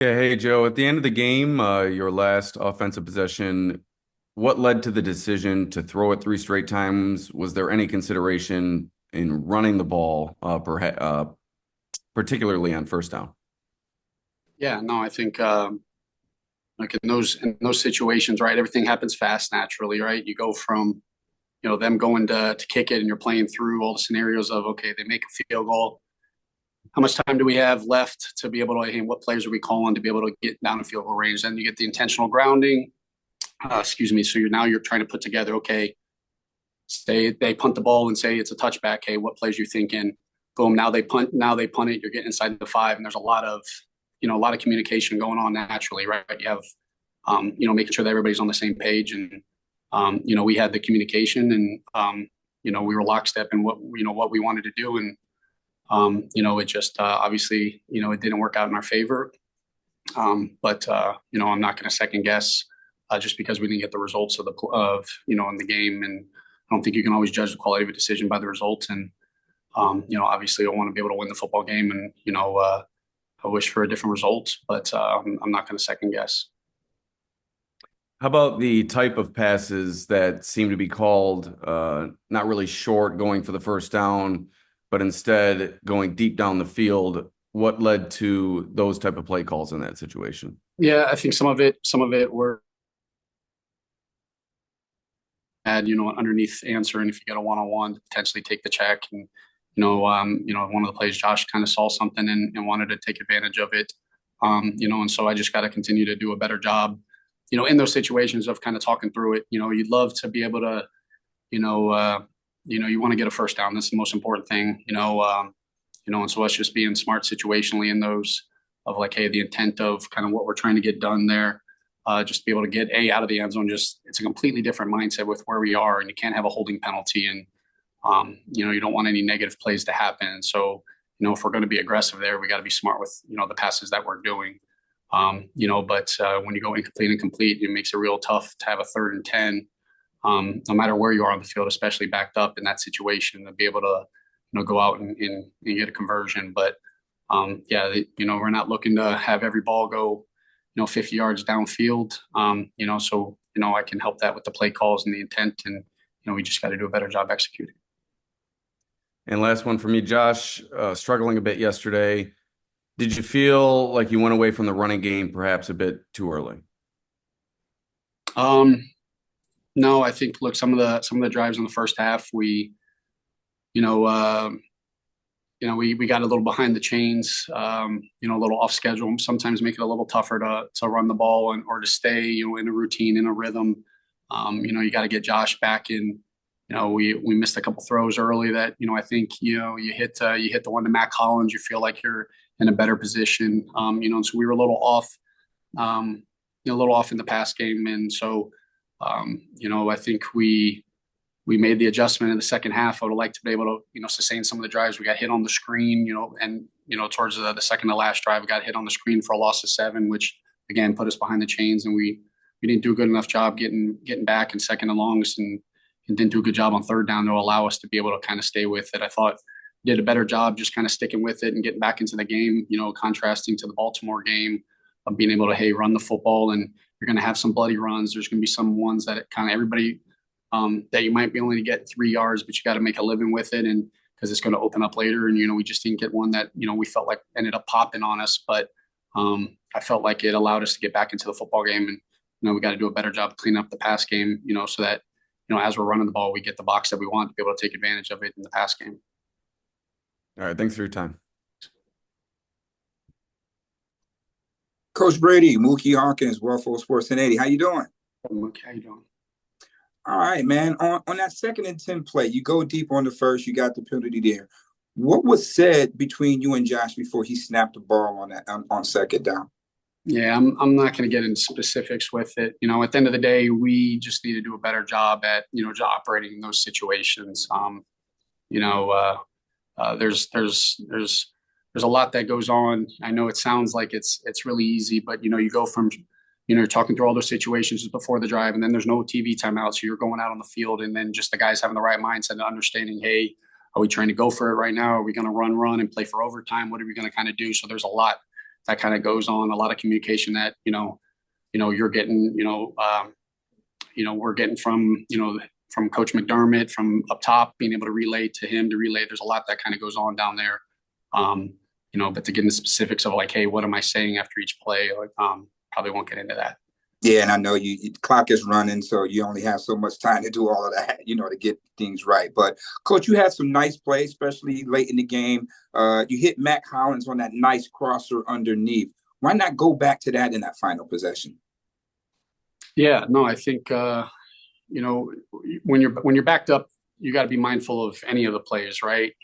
Yeah, hey Joe, at the end of the game, your last offensive possession, what led to the decision to throw it three straight times? Was there any consideration in running the ball, particularly on first down? Yeah, no, I think like in those situations, right? Everything happens fast naturally, right? You go from them going to kick it, and you're playing through all the scenarios of okay, they make a field goal. How much time do we have left to be able to? Hey, what plays are we calling to be able to get down a field goal range? Then you get the intentional grounding. Excuse me. So you're trying to put together. Okay, say they punt the ball and say it's a touchback. Hey, what plays you thinking? Boom. Now they punt. Now they punt it. You're getting inside the five, and there's a lot of communication going on naturally, right? You have making sure that everybody's on the same page. And, we had the communication and, we were lockstep in what we wanted to do. And, it just obviously, it didn't work out in our favor. But I'm not going to second guess just because we didn't get the results in the game. And I don't think you can always judge the quality of a decision by the results. And, obviously I want to be able to win the football game and, I wish for a different result, but I'm not going to second guess. How about the type of passes that seem to be called not really short, going for the first down, but instead going deep down the field? What led to those type of play calls in that situation? Yeah, I think some of it were had an underneath answer, and if you get a one-on-one, potentially take the check. And one of the plays, Josh kind of saw something and wanted to take advantage of it. And so I just got to continue to do a better job, in those situations of kind of talking through it. You'd love to be able to, you know, uh, you want to get a first down. That's the most important thing, and so us just being smart situationally in those of like, hey, the intent of kind of what we're trying to get done there, just be able to get out of the end zone. Just it's a completely different mindset with where we are, and you can't have a holding penalty, and you don't want any negative plays to happen. So, if we're going to be aggressive there, we got to be smart with the passes that we're doing. But when you go incomplete and complete, it makes it real tough to have a 3rd and 10, no matter where you are on the field, especially backed up in that situation, to be able to go out and get a conversion. But yeah, we're not looking to have every ball go 50 yards downfield. So I can help that with the play calls and the intent, and we just got to do a better job executing. And last one for me, Josh, struggling a bit yesterday. Did you feel like you went away from the running game perhaps a bit too early? Um, no, I think look, some of the drives in the first half, you know, uh, we got a little behind the chains, a little off schedule. Sometimes make it a little tougher to run the ball and or to stay, in a routine, in a rhythm. You got to get Josh back in. We missed a couple throws early that I think you hit the one to Matt Collins. You feel like you're in a better position. And so we were um, a little off in the pass game, and so I think we made the adjustment in the second half. I would like to be able to, sustain some of the drives. We got hit on the screen, and towards the second to last drive, we got hit on the screen for a loss of 7, which again put us behind the chains, and we didn't do a good enough job getting back in second and longs, and didn't do a good job on 3rd down to allow us to be able to kind of stay with it. I thought we did a better job just kind of sticking with it and getting back into the game. Contrasting to the Baltimore game of being able to run the football, and you're going to have some bloody runs. There's going to be some ones that kind of everybody that you might be only to get 3 yards, but you got to make a living with it, and because it's going to open up later. And we just didn't get one that we felt like ended up popping on us, but I felt like it allowed us to get back into the football game, and we got to do a better job cleaning up the pass game, so that as we're running the ball, we get the box that we want to be able to take advantage of it in the pass game. All right, thanks for your time. Coach Brady, Mookie Hawkins, World Full Sports 1080. How you doing? Okay, how you doing? All right, man. On that 2nd and 10 play, you go deep on the first, you got the penalty there. What was said between you and Josh before he snapped the ball on 2nd down? Yeah, I'm not going to get into specifics with it. At the end of the day, we just need to do a better job at just operating in those situations. You know, uh, there's a lot that goes on. I know it sounds like it's really easy, but you go from you're talking through all those situations just before the drive, and then there's no TV timeout, so you're going out on the field, and then just the guys having the right mindset and understanding, hey, are we trying to go for it right now? Are we going to run and play for overtime? What are we going to kind of do? So there's a lot that kind of goes on, a lot of communication that, you're getting, we're getting from, from Coach McDermott, from up top, being able to relay to him to relay. There's a lot that kind of goes on down there. But to get into specifics of like, hey, what am I saying after each play? Like, probably won't get into that. Yeah, and I know the clock is running, so you only have so much time to do all of that, to get things right. But Coach, you had some nice plays, especially late in the game. You hit Mac Hollins on that nice crosser underneath. Why not go back to that in that final possession? Yeah, no, I think when you're backed up, you got to be mindful of any of the plays, right?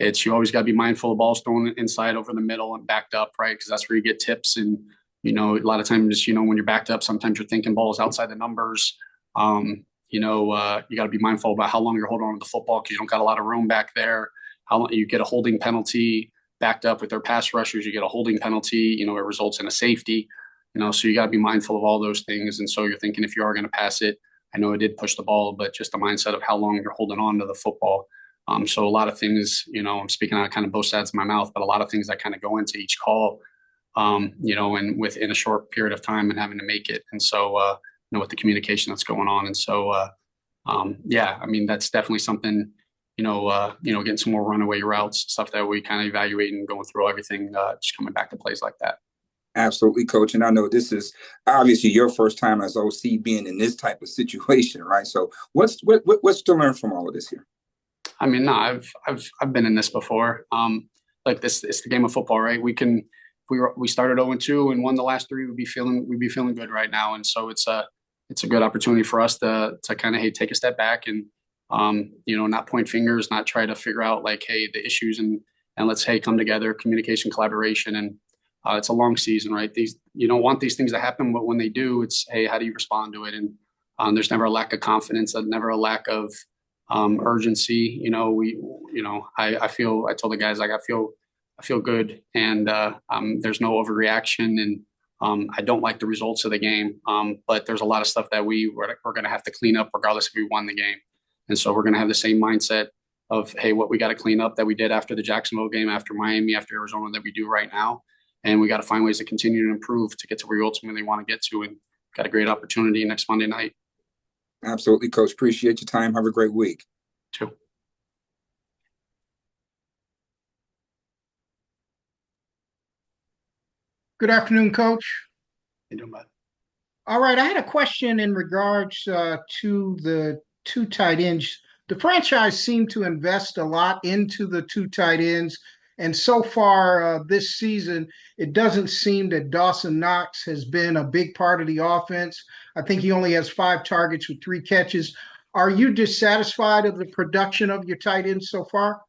It's you always got to be mindful of balls thrown inside over the middle and backed up, right? Because that's where you get tips. And a lot of times, when you're backed up, sometimes you're thinking balls outside the numbers. You got to be mindful about how long you're holding on to the football because you don't got a lot of room back there. How long you get a holding penalty backed up with their pass rushers, you get a holding penalty. It results in a safety. So you got to be mindful of all those things. And so you're thinking if you are going to pass it, I know it did push the ball, but just the mindset of how long you're holding on to the football. So a lot of things, I'm speaking out kind of both sides of my mouth, but a lot of things that kind of go into each call, and within a short period of time and having to make it. And so, with the communication that's going on. And so, that's definitely something, getting some more runaway routes, stuff that we kind of evaluate and going through everything, just coming back to plays like that. Absolutely, Coach. And I know this is obviously your first time as OC being in this type of situation, right? So what's to learn from all of this here? I mean, no, I've been in this before. Like this, it's the game of football, right? We started 0-2 and won the last three. We'd be feeling good right now, and so it's a good opportunity for us to kind of take a step back and not point fingers, not try to figure out like, hey, the issues and let's come together, communication, collaboration, and it's a long season, right? You don't want these things to happen, but when they do, it's hey, how do you respond to it? And there's never a lack of confidence, never a lack of urgency. I told the guys like I feel good, and there's no overreaction, and I don't like the results of the game, but there's a lot of stuff that we're going to have to clean up regardless if we won the game, and so we're going to have the same mindset of hey, what we got to clean up that we did after the Jacksonville game, after Miami, after Arizona that we do right now. And we got to find ways to continue to improve to get to where we ultimately want to get to. And got a great opportunity next Monday night. Absolutely, Coach. Appreciate your time. Have a great week. Too. Good afternoon, Coach. How you doing, bud? All right, I had a question in regards to the two tight ends. The franchise seemed to invest a lot into the two tight ends. And so far this season, it doesn't seem that Dawson Knox has been a big part of the offense. I think he only has 5 targets with 3 catches. Are you dissatisfied of the production of your tight ends so far?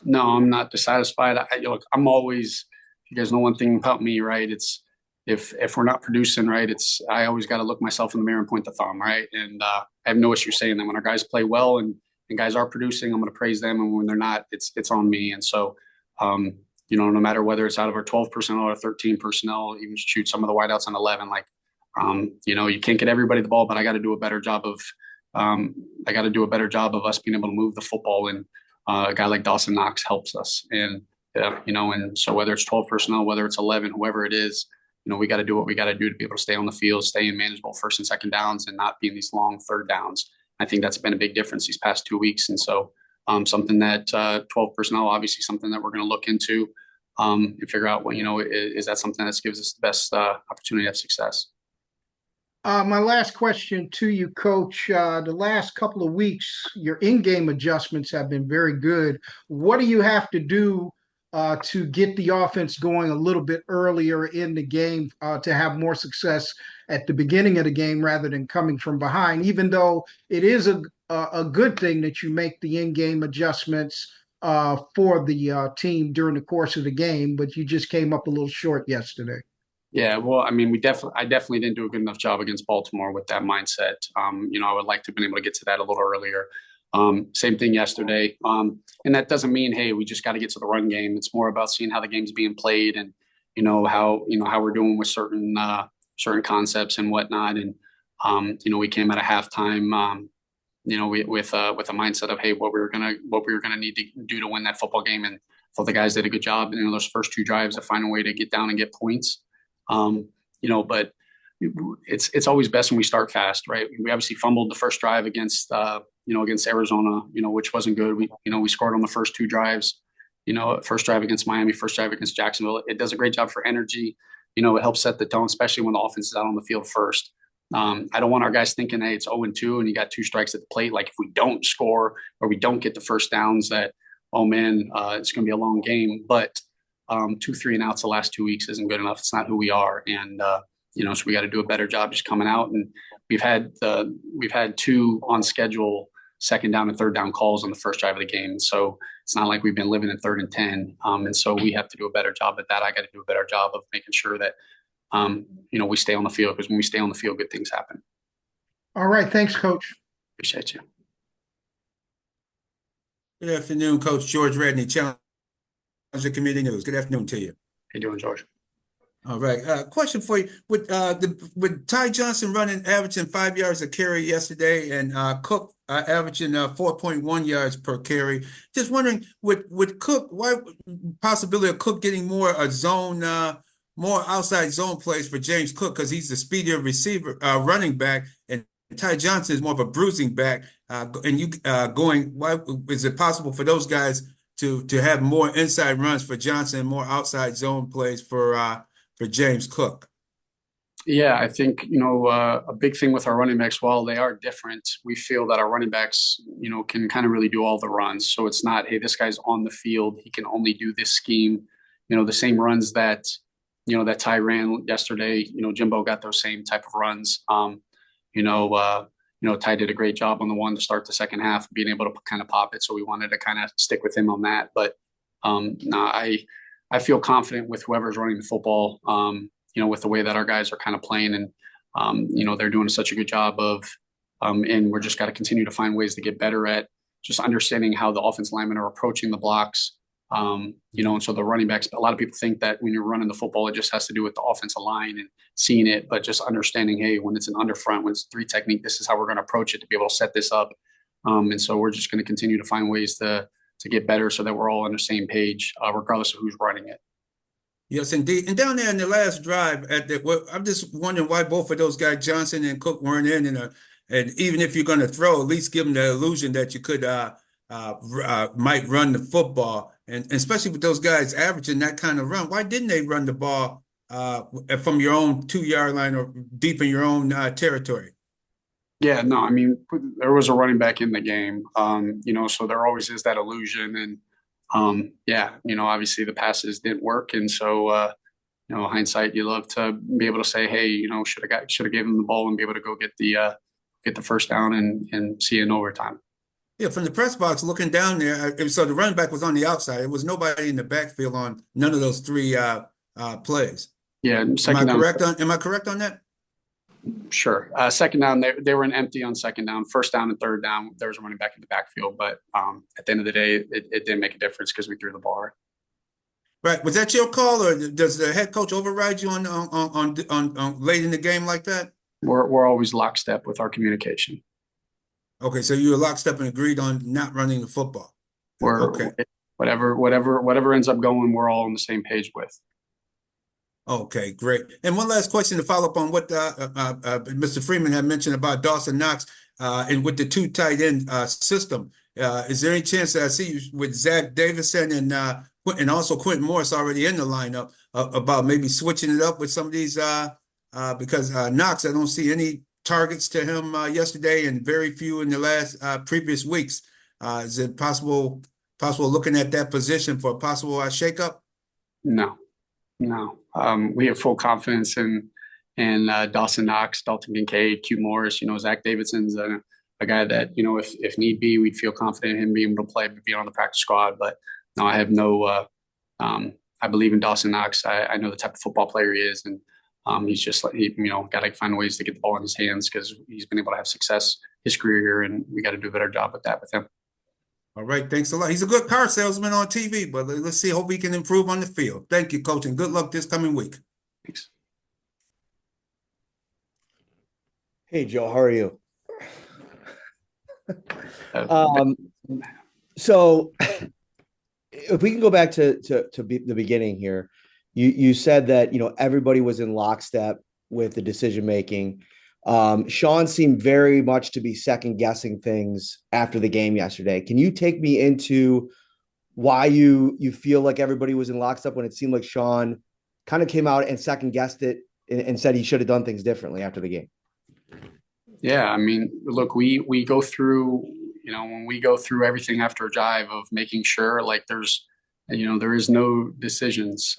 No, I'm not dissatisfied. Look, I'm always, you guys know one thing about me, right? It's if we're not producing, right, I always got to look myself in the mirror and point the thumb, right? And I have no issue saying that when our guys play well and guys are producing, I'm going to praise them. And when they're not, it's on me. And so, no matter whether it's out of our 12 personnel or 13 personnel, even shoot some of the wideouts on 11, like, you can't get everybody the ball, but I got to do a better job of us being able to move the football. And a guy like Dawson Knox helps us. And, and so whether it's 12 personnel, whether it's 11, whoever it is, we got to do what we got to do to be able to stay on the field, stay in manageable first and second downs and not be in these long third downs. I think that's been a big difference these past 2 weeks. And so, something that 12 personnel, obviously something that we're going to look into and figure out what, is that something that gives us the best opportunity of success. My last question to you, Coach. The last couple of weeks, your in-game adjustments have been very good. What do you have to do to get the offense going a little bit earlier in the game to have more success at the beginning of the game rather than coming from behind, even though it is a good thing that you make the in-game adjustments for the team during the course of the game, but you just came up a little short yesterday. Yeah, well, I mean, I definitely didn't do a good enough job against Baltimore with that mindset. I would like to have been able to get to that a little earlier. Same thing yesterday. And that doesn't mean, hey, we just got to get to the run game. It's more about seeing how the game's being played and, how we're doing with certain concepts and whatnot. And, we came out of halftime, with a mindset of, hey, what we were gonna need to do to win that football game. And thought the guys did a good job. And those first two drives to find a way to get down and get points. But it's always best when we start fast, right? We obviously fumbled the first drive against against Arizona, which wasn't good. We scored on the first two drives. First drive against Miami, first drive against Jacksonville. It does a great job for energy. It helps set the tone, especially when the offense is out on the field first. I don't want our guys thinking, hey, it's 0-2 and you got two strikes at the plate. Like if we don't score or we don't get the first downs, that, oh man, it's going to be a long game. But 2, 3 and outs the last 2 weeks isn't good enough. It's not who we are. And, so we got to do a better job just coming out. And we've had 2 on schedule second down and third down calls on the first drive of the game. So it's not like we've been living in 3rd and 10. And so we have to do a better job at that. I got to do a better job of making sure that, we stay on the field, because when we stay on the field, good things happen. All right. Thanks, Coach. Appreciate you. Good afternoon, Coach George Redney, Challenger Community News. Good afternoon to you. How you doing, George? All right. Question for you. With Ty Johnson averaging 5 yards a carry yesterday, and Cook averaging 4.1 yards per carry, just wondering, with Cook, why possibility of Cook getting more outside zone plays for James Cook, because he's the speedier receiver, running back, and Ty Johnson is more of a bruising back. Why is it possible for those guys to have more inside runs for Johnson and more outside zone plays for James Cook? Yeah, I think, a big thing with our running backs, while they are different, we feel that our running backs, can kind of really do all the runs. So it's not, hey, this guy's on the field, he can only do this scheme. The same runs that Ty ran yesterday, Jimbo got those same type of runs. Ty did a great job on the one to start the second half, being able to kind of pop it. So we wanted to kind of stick with him on that. But I feel confident with whoever's running the football, with the way that our guys are kind of playing, and, they're doing such a good job of, and we're just got to continue to find ways to get better at just understanding how the offense linemen are approaching the blocks. And so the running backs, a lot of people think that when you're running the football, it just has to do with the offensive line and seeing it, but just understanding, hey, when it's an under front, when it's 3 technique, this is how we're going to approach it to be able to set this up. And so we're just going to continue to find ways to get better so that we're all on the same page, regardless of who's running it. Yes, indeed. And down there in the last drive, I'm just wondering why both of those guys, Johnson and Cook, weren't in. And even if you're going to throw, at least give them the illusion that you could might run the football. And especially with those guys averaging that kind of run, why didn't they run the ball from your own 2-yard line or deep in your own territory? Yeah, no, I mean, there was a running back in the game, so there always is that illusion. And, obviously the passes didn't work. And so, hindsight, you love to be able to say, hey, should have gave him the ball and be able to go get the first down and see it in overtime. Yeah, from the press box looking down there, so the running back was on the outside. There was nobody in the backfield on none of those 3 plays. Yeah, am I correct on that? Sure. Second down, they were an empty on second down. First down and third down, there was a running back in the backfield. But at the end of the day, it didn't make a difference because we threw the ball. Right. Was that your call, or does the head coach override you on late in the game like that? We're always lockstep with our communication. Okay, so you were lockstep and agreed on not running the football. Okay. Whatever ends up going, we're all on the same page with. Okay, great. And one last question to follow up on what Mr. Freeman had mentioned about Dawson Knox and with the 2 tight end system. Is there any chance that I see you with Zach Davison and also Quentin Morris already in the lineup about maybe switching it up with some of these because Knox, I don't see any targets to him yesterday and very few in the last previous weeks. Is it possible looking at that position for a possible shakeup? No. We have full confidence in Dawson Knox, Dalton Kincaid, Q Morris. Zach Davidson's a guy that, if need be, we'd feel confident in him being able to play, being on the practice squad. But no, I have no. I believe in Dawson Knox. I know the type of football player he is, and he's just got to find ways to get the ball in his hands because he's been able to have success his career here, and we got to do a better job with that with him. All right, thanks a lot. He's a good car salesman on TV, but let's see. Hope he can improve on the field. Thank you, Coach, and good luck this coming week. Thanks. Hey, Joe, how are you? if we can go back to the beginning here, you said that everybody was in lockstep with the decision making. Sean seemed very much to be second guessing things after the game yesterday. Can you take me into why you feel like everybody was in lockstep when it seemed like Sean kind of came out and second guessed it and said he should have done things differently after the game? Yeah, I mean, look, we go through, when we go through everything after a drive of making sure like there is no decisions.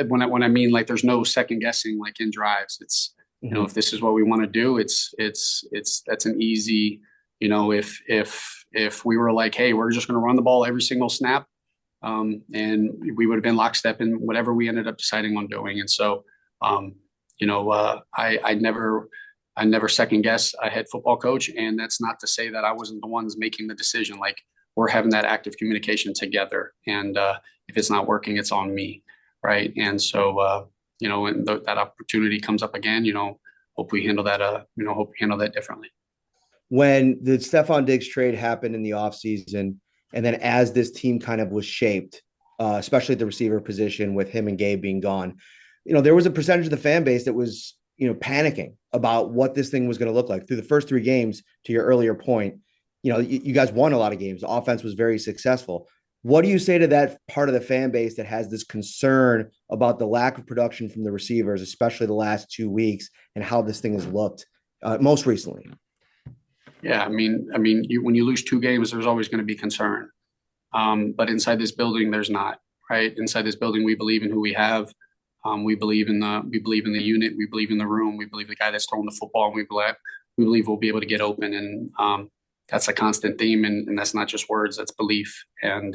When I mean like there's no second guessing like in drives. It's if this is what we want to do, it's that's an easy, if we were like, hey, we're just going to run the ball every single snap, and we would have been lockstep in whatever we ended up deciding on doing. And so, I never second guess a head football coach, and that's not to say that I wasn't the ones making the decision. Like we're having that active communication together, and if it's not working, it's on me, right? And so, when that opportunity comes up again, hope we handle that. Hope we handle that differently. When the Stephon Diggs trade happened in the offseason, and then as this team kind of was shaped, especially at the receiver position with him and Gabe being gone, there was a percentage of the fan base that was panicking about what this thing was going to look like through the first 3 games. To your earlier point, you guys won a lot of games. The offense was very successful. What do you say to that part of the fan base that has this concern about the lack of production from the receivers, especially the last 2 weeks, and how this thing has looked most recently? Yeah, I mean, when you lose 2 games, there's always going to be concern. But inside this building, there's not. Right inside this building, we believe in who we have. We believe in the unit. We believe in the room. We believe the guy that's throwing the football. And we believe we'll be able to get open. And that's a constant theme. And that's not just words. That's belief. And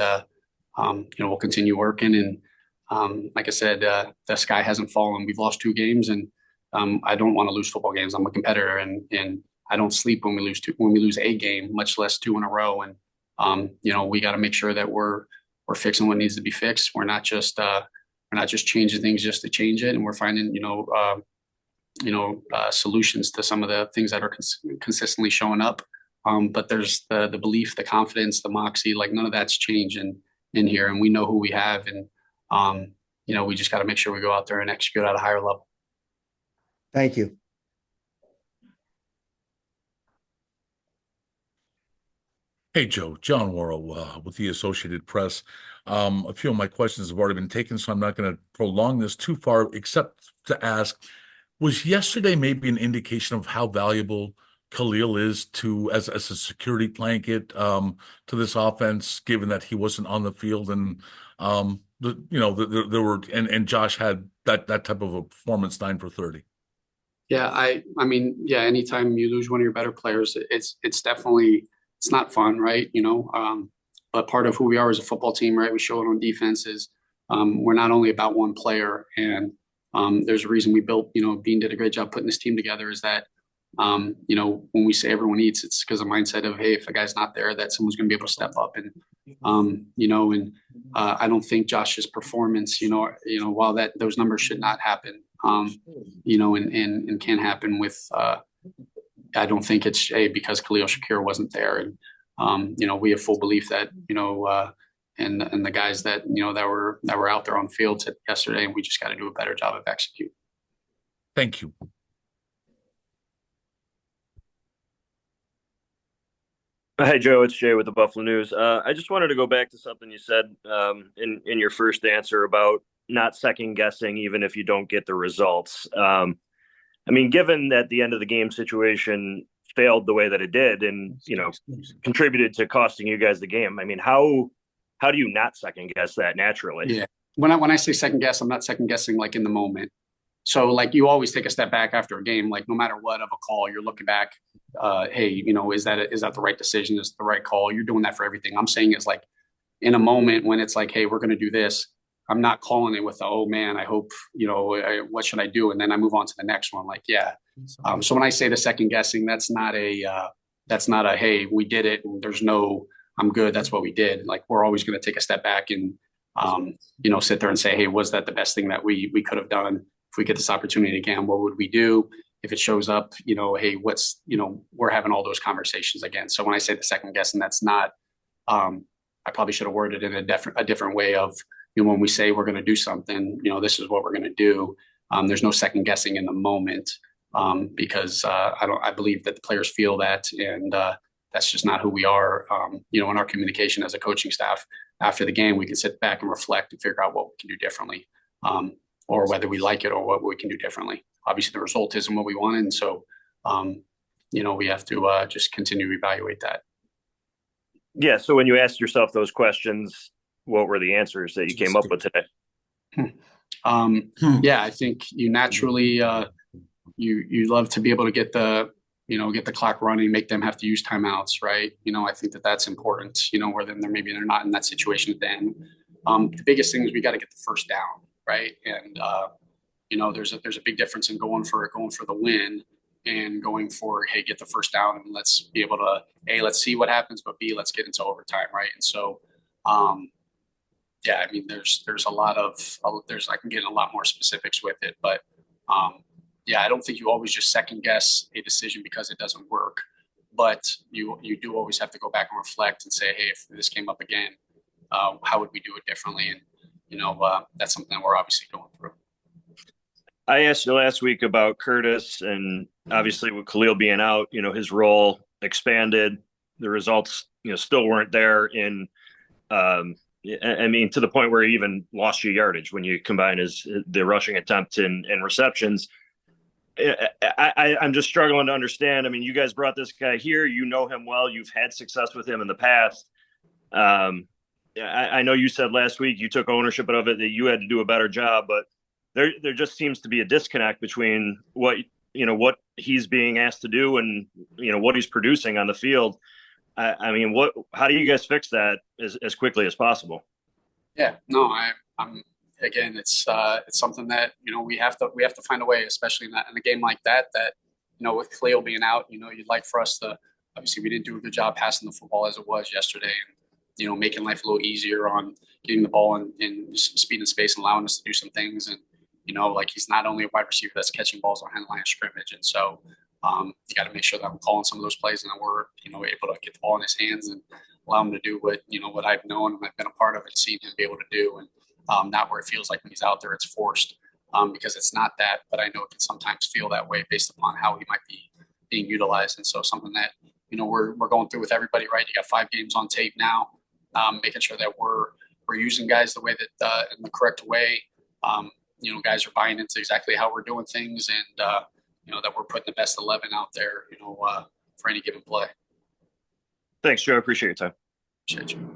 we'll continue working. And like I said, the sky hasn't fallen. We've lost 2 games, and I don't want to lose football games. I'm a competitor, and I don't sleep when we lose a game, much less 2 in a row. And we got to make sure that we're fixing what needs to be fixed. We're not just changing things just to change it, and we're finding solutions to some of the things that are consistently showing up. But there's the belief, the confidence, the moxie, like none of that's changing in here, and we know who we have, and we just got to make sure we go out there and execute at a higher level. Thank you. Hey, Joe, John Worrell with the Associated Press. A few of my questions have already been taken, so I'm not going to prolong this too far, except to ask, was yesterday maybe an indication of how valuable Khalil is as a security blanket to this offense, given that he wasn't on the field and there were and Josh had that type of a performance, 9 for 30. Yeah, I mean, yeah, anytime you lose one of your better players, it's definitely, it's not fun, right? But part of who we are as a football team, right? We show it on defenses. We're not only about one player, and there's a reason we built, Bean did a great job putting this team together, is that, when we say everyone eats, it's because of mindset of, hey, if a guy's not there, that someone's going to be able to step up. And, I don't think Josh's performance, while those numbers should not happen, and can happen with, I don't think it's because Khalil Shakir wasn't there. And, we have full belief that, and the guys that, that were out there on the field yesterday, and we just got to do a better job of executing. Thank you. Hi, Joe. It's Jay with the Buffalo News. I just wanted to go back to something you said in your first answer about not second guessing, even if you don't get the results. Given that the end of the game situation failed the way that it did and, contributed to costing you guys the game, how do you not second guess that naturally? Yeah. When I say second guess, I'm not second guessing like in the moment. So like you always take a step back after a game, like no matter what of a call, you're looking back, hey, is that the right decision? Is it the right call? You're doing that for everything. I'm saying is like in a moment when it's like, hey, we're going to do this. I'm not calling it with, oh man, I hope, what should I do? And then I move on to the next one. Like, yeah. So when I say the second guessing, that's not a, hey, we did it. And there's no, I'm good. That's what we did. Like, we're always going to take a step back and, sit there and say, hey, was that the best thing that we could have done? If we get this opportunity again, what would we do? If it shows up, hey, we're having all those conversations again. So when I say the second guessing, that's not, I probably should have worded it in a different way of, when we say we're going to do something, this is what we're going to do. There's no second guessing in the moment, because I believe that the players feel that, and that's just not who we are. In our communication as a coaching staff after the game, we can sit back and reflect and figure out what we can do differently, or whether we like it or what we can do differently. Obviously, the result isn't what we wanted, and so we have to just continue to evaluate that. Yeah. So when you asked yourself those questions, what were the answers that you came up with today? Yeah, I think you naturally you love to be able to get the clock running, make them have to use timeouts, right? I think that's important. Where then they're not in that situation at the end. The biggest thing is we got to get the first down, right? And there's a big difference in going for the win and going for, hey, get the first down and let's be able to, A, let's see what happens, but B, let's get into overtime, right? And so, yeah, I mean, there's a lot of, I can get in a lot more specifics with it, but yeah, I don't think you always just second guess a decision because it doesn't work, but you do always have to go back and reflect and say, hey, if this came up again, how would we do it differently? And, that's something that we're obviously going through. I asked you last week about Curtis, and obviously with Khalil being out, his role expanded. The results, still weren't there in, I mean, to the point where he even lost you yardage when you combine the rushing attempt and receptions. I'm just struggling to understand. I mean, you guys brought this guy here. You know him well. You've had success with him in the past. I know you said last week you took ownership of it, that you had to do a better job, but there just seems to be a disconnect between what he's being asked to do and what he's producing on the field. I mean, how do you guys fix that as quickly as possible? Yeah, no, I'm again, it's something that we have to find a way, especially in a game like that with Khalil being out, you'd like for us to, obviously we didn't do a good job passing the football as it was yesterday, and making life a little easier on getting the ball in speed and space and allowing us to do some things. And like he's not only a wide receiver that's catching balls on hand line of scrimmage, and so you got to make sure that I'm calling some of those plays and that we're able to get the ball in his hands and allow him to do what I've known and I've been a part of and seen him be able to do, and not where it feels like when he's out there it's forced, because it's not that, but I know it can sometimes feel that way based upon how he might be being utilized. And so something that we're going through with everybody, right? You got 5 games on tape now, making sure that we're using guys the way that in the correct way. Guys are buying into exactly how we're doing things, and that we're putting the best 11 out there, for any given play. Thanks, Joe. Appreciate your time. Appreciate you.